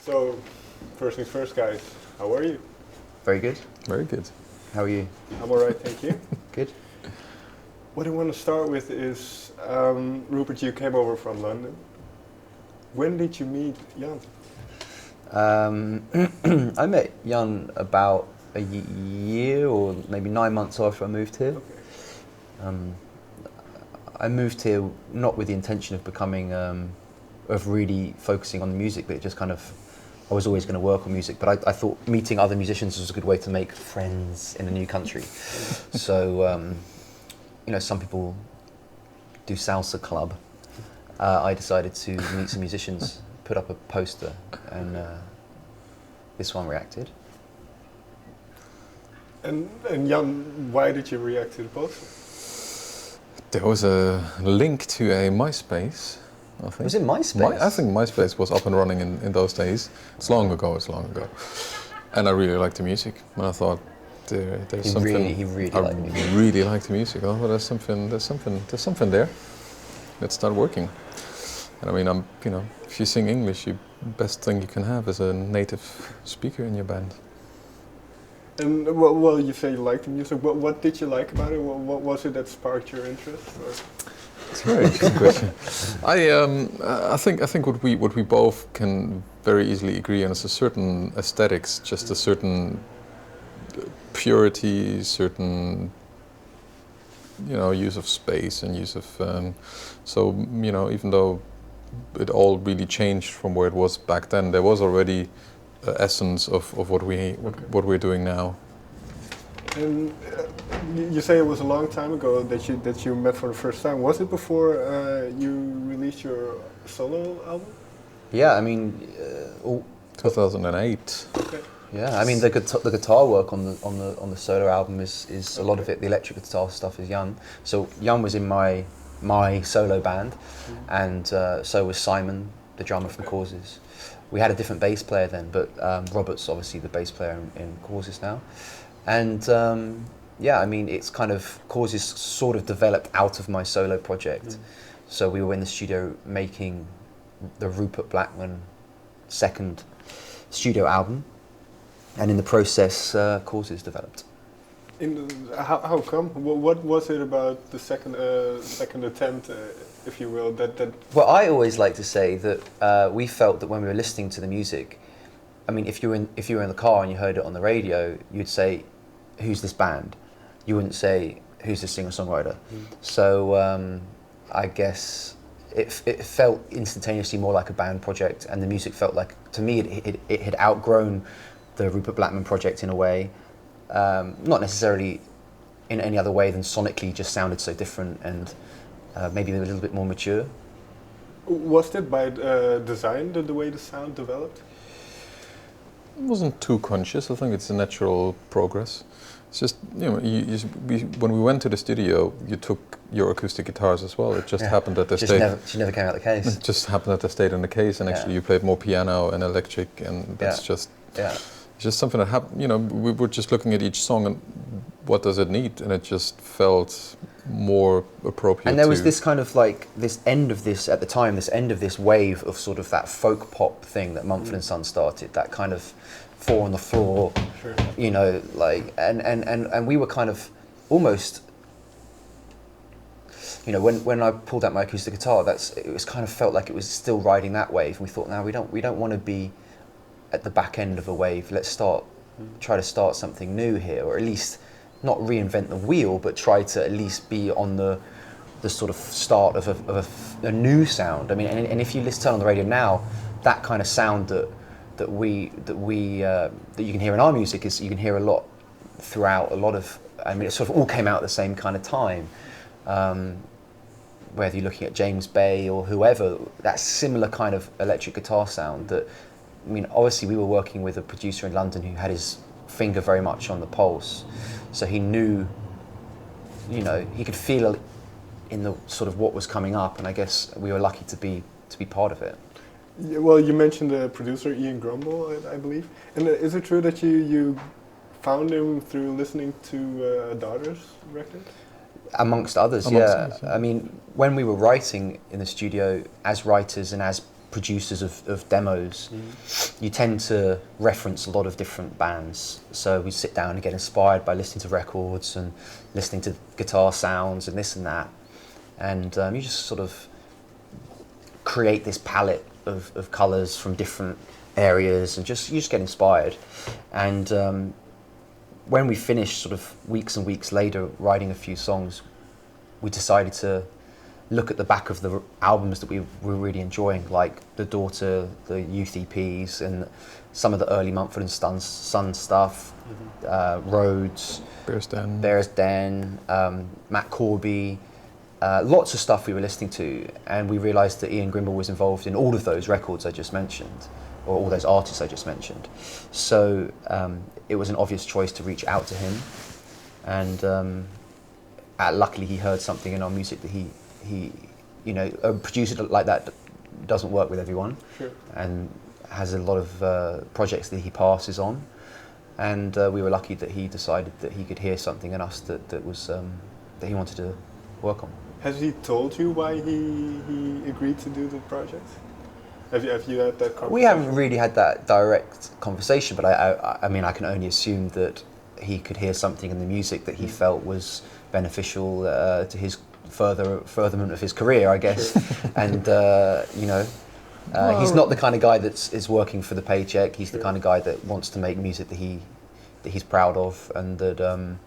So, first things first, guys. How are you? Very good. Very good. How are you? I'm alright, thank you. Good. What I want to start with is, Rupert, you came over from London. When did you meet Jan? I met Jan about a year or maybe 9 months after I moved here. Okay. I moved here not with the intention of becoming, of really focusing on the music, but it just kind of, I was always going to work on music, but I thought meeting other musicians was a good way to make friends in a new country. So, you know, some people do salsa club. I decided to meet some musicians, put up a poster, and this one reacted. And Jan, why did you react to the poster? There was a link to a MySpace, I think. Was it MySpace? I think MySpace was up and running in those days. It's long ago. And I really liked the music. And I thought there's something. He really I liked the music. really liked the music. Oh, there's something there. Let's start working. And I mean, if you sing English, the best thing you can have is a native speaker in your band. And well, you say you liked the music. What did you like about it? What was it that sparked your interest? Or? It's a very interesting question. I think what we both can very easily agree on is a certain aesthetics, just a certain purity, certain use of space and use of so even though it all really changed from where it was back then, there was already essence of what we're doing now. And you say it was a long time ago that you met for the first time. Was it before you released your solo album? Yeah, I mean, 2008. Okay. yeah, I mean the guitar work on the solo album is a lot of it. The electric guitar stuff is Jan. So Jan was in my solo band, and so was Simon, the drummer from Causes. We had a different bass player then, but Robert's obviously the bass player in Causes now. And yeah, I mean, it's kind of, Causes sort of developed out of my solo project. So we were in the studio making the Rupert Blackman second studio album, and in the process, Causes developed. How come? What was it about the second attempt, if you will, that? Well, I always like to say that we felt that when we were listening to the music, I mean, if you were in the car and you heard it on the radio, you'd say, "Who's this band?" You wouldn't say, "Who's this singer-songwriter?" So I guess it felt instantaneously more like a band project, and the music felt like, to me, it had outgrown the Rupert Blackman project in a way. Not necessarily in any other way than sonically, just sounded so different and maybe a little bit more mature. Was that by design, the way the sound developed? It wasn't too conscious. I think it's a natural progress. It's just, when we went to the studio, you took your acoustic guitars as well. It just happened that they stayed. She never came out of the case. It just happened that they stayed in the case, and actually you played more piano and electric, and that's just. Yeah. It's just something that happened. We were just looking at each song and what does it need, and it just felt more appropriate. And there was this kind of like this end of this at the time, this end of this wave of sort of that folk pop thing that Mumford & Sons started, that kind of four on the floor, Sure. Like and we were kind of almost, when I pulled out my acoustic guitar, it was kind of felt like it was still riding that wave, and we thought, no, we don't want to be at the back end of a wave. Let's try to start something new here, or at least not reinvent the wheel, but try to at least be on the sort of start of a new sound. I mean, and if you turn on the radio now, that kind of sound that you can hear in our music is, you can hear a lot throughout a lot of. I mean, it sort of all came out at the same kind of time. Whether you're looking at James Bay or whoever, that similar kind of electric guitar sound that. I mean, obviously we were working with a producer in London who had his finger very much on the pulse, so he knew, he could feel in the sort of what was coming up, and I guess we were lucky to be part of it. Yeah, well, you mentioned the producer Ian Grimble, I believe, and is it true that you found him through listening to a Daughter's record? Amongst others, yeah. I mean, when we were writing in the studio as writers and as producers of demos, you tend to reference a lot of different bands. So we sit down and get inspired by listening to records and listening to guitar sounds and this and that. And you just sort of create this palette of colours from different areas, and you just get inspired. And when we finished, sort of weeks and weeks later, writing a few songs, we decided to look at the back of the albums that we were really enjoying, like The Daughter, the youth EPs, and some of the early Mumford and Son stuff, Rhodes, Bear's Den, Matt Corby, lots of stuff we were listening to, and we realised that Ian Grimble was involved in all of those records I just mentioned, or all those artists I just mentioned. So it was an obvious choice to reach out to him, and luckily he heard something in our music that he a producer like that doesn't work with everyone, sure, and has a lot of projects that he passes on, and we were lucky that he decided that he could hear something in us that was that he wanted to work on. Has he told you why he agreed to do the project? Have you had that conversation? We haven't really had that direct conversation, but I mean, I can only assume that he could hear something in the music that he felt was beneficial to his furtherment of his career, I guess. Sure. And he's not the kind of guy that is working for the paycheck. He's the kind of guy that wants to make music that he's proud of, and that and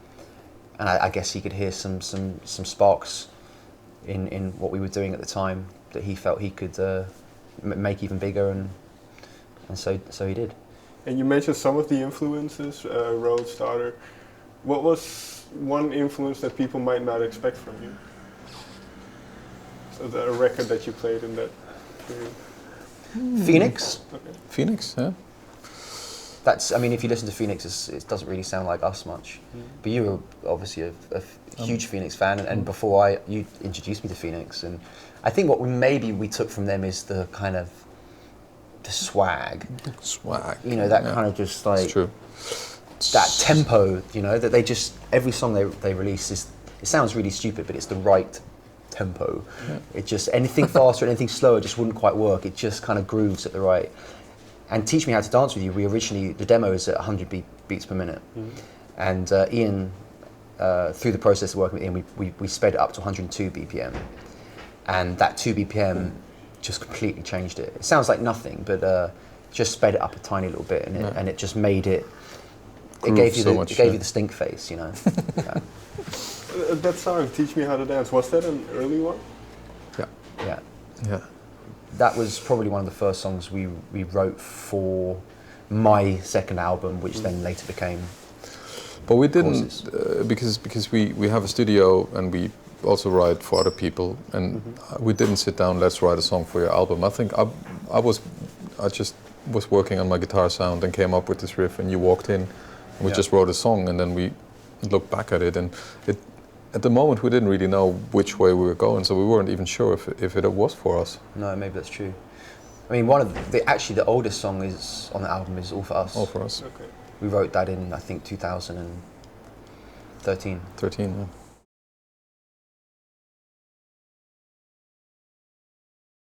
I guess he could hear some sparks in what we were doing at the time that he felt he could make even bigger, and so he did. And you mentioned some of the influences, Rhodes, Daughter. What was one influence that people might not expect from you? So the record that you played in that period. Phoenix. Okay. Phoenix, yeah. That's, I mean, if you listen to Phoenix, it doesn't really sound like us much. But you were obviously a huge Phoenix fan, and before you introduced me to Phoenix, and I think what we took from them is the kind of the swag. Swag. You know, that kind of just like... It's true. That tempo, you know, that they just, every song they release it sounds really stupid, but it's the right tempo. Yeah. It just, anything faster, anything slower just wouldn't quite work. It just kind of grooves at the right. And Teach Me How to Dance With You, the demo is at 100 beats per minute. And Ian, through the process of working with Ian, we sped it up to 102 BPM. And that 2 BPM just completely changed it. It sounds like nothing, but just sped it up a tiny little bit, and it just made it, it gave you the stink face, you know. Yeah. That song, Teach Me How to Dance, was that an early one? Yeah. That was probably one of the first songs we wrote for my second album, which then later became. But we didn't because we have a studio and we also write for other people, and we didn't sit down. Let's write a song for your album. I think I just was working on my guitar sound and came up with this riff, and you walked in, and we just wrote a song, and then we looked back at it, and at the moment we didn't really know which way we were going, so we weren't even sure if it was for us. No, maybe that's true. I mean, actually the oldest song is on the album is All For Us. All For Us. Okay. We wrote that in, I think, 2013. 13, yeah.